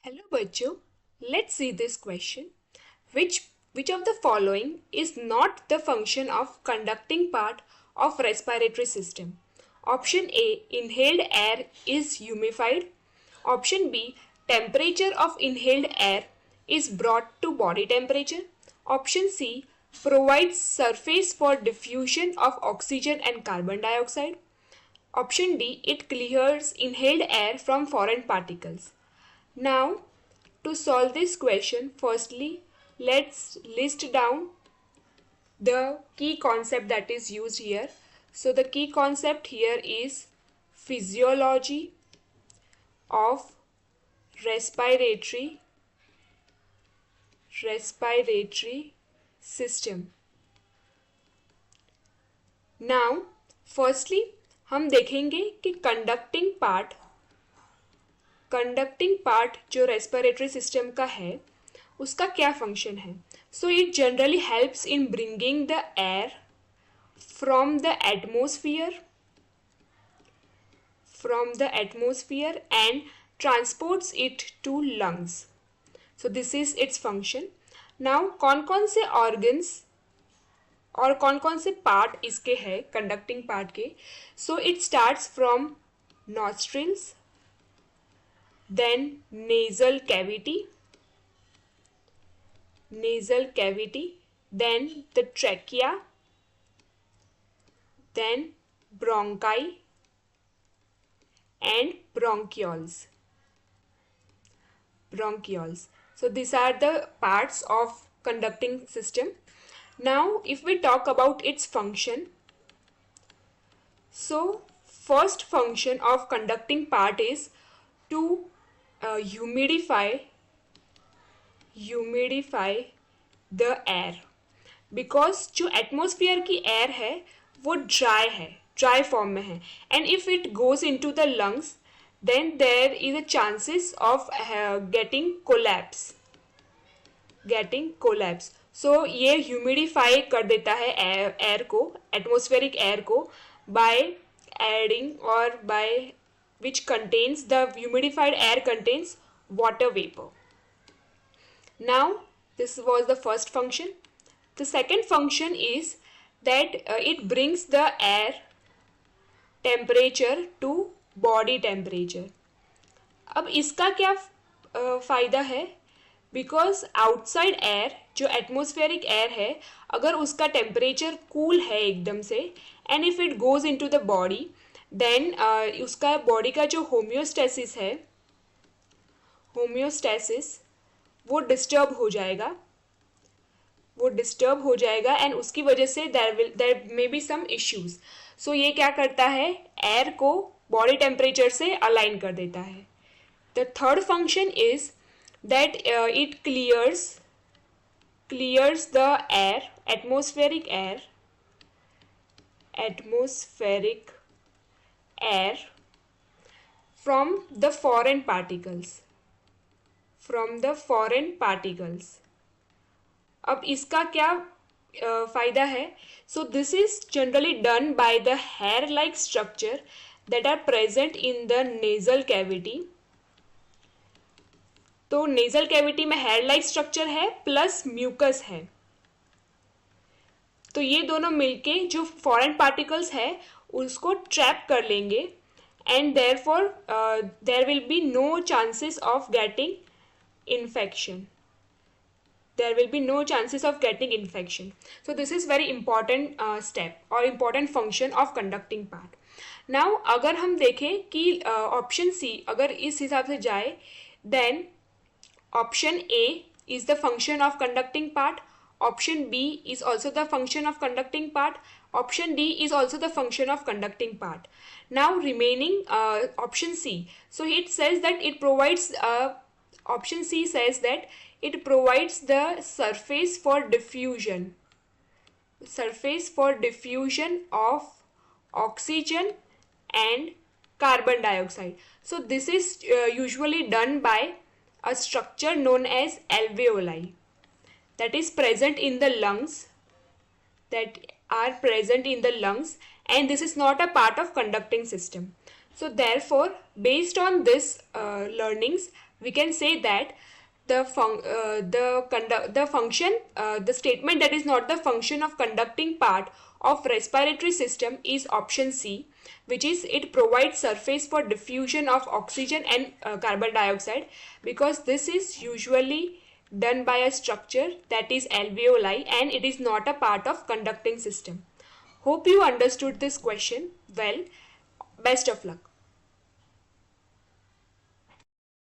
Hello बच्चों, let's see this question. Which of the following is not the function of conducting part of respiratory system? Option A, inhaled air is humidified. Option B, temperature of inhaled air is brought to body temperature. Option C, provides surface for diffusion of oxygen and carbon dioxide. Option D, it clears inhaled air from foreign particles. Now, to solve this question, firstly, let's list down the key concept that is used here. So, the key concept here is physiology of respiratory system. Now, firstly, हम देखेंगे कि conducting part जो respiratory system का है उसका क्या function है. So it generally helps in bringing the air from the atmosphere and transports it to lungs. So this is its function. Now कौन कौन से ऑर्गन्स और कौन कौन से पार्ट इसके हैं कंडक्टिंग पार्ट के. So it starts from nostrils, then nasal cavity, then the trachea, then bronchi and bronchioles. So these are the parts of conducting system. Now if we talk about its function, so first function of conducting part is to humidify the air, because जो atmosphere की air है वो dry form में है, and if it goes into the lungs then there is a chances of getting collapse. So ये humidify कर देता है एयर को, एटमोस्फेरिक एयर को, बाय एडिंग और by which contains the humidified air contains water vapor. Now this was the first function. The second function is that it brings the air temperature to body temperature. अब इसका क्या फ़ायदा है, because outside air जो atmospheric air है अगर उसका temperature cool है एकदम से, and if it goes into the body then उसका बॉडी का जो होम्योस्टेसिस वो डिस्टर्ब हो जाएगा एंड उसकी वजह से there may be some issues. So ये क्या करता है, एयर को बॉडी टेम्परेचर से अलाइन कर देता है. The third function is that it clears the air, atmospheric air from the foreign particles. अब इसका क्या फायदा है. So this is generally done by the hair like structure that are present in the nasal cavity. तो nasal cavity में hair like structure है plus mucus है, तो ये दोनों मिलके जो फॉरेन पार्टिकल्स है उसको ट्रैप कर लेंगे, and therefore there will be no chances of getting infection. So this is very important step और important function of conducting part. Now अगर हम देखें कि ऑप्शन सी अगर इस हिसाब से जाए, then option A is the function of conducting part, option B is also the function of conducting part, option D is also the function of conducting part. Now remaining option C. So it says that it provides option C says that it provides the surface for diffusion of oxygen and carbon dioxide. So this is usually done by a structure known as alveoli that is present in the lungs, and this is not a part of conducting system. So therefore based on this learnings, we can say that the statement that is not the function of conducting part of respiratory system is option C, which is it provides surface for diffusion of oxygen and carbon dioxide, because this is usually done by a structure that is alveoli and it is not a part of conducting system. Hope you understood this question well. Best of luck.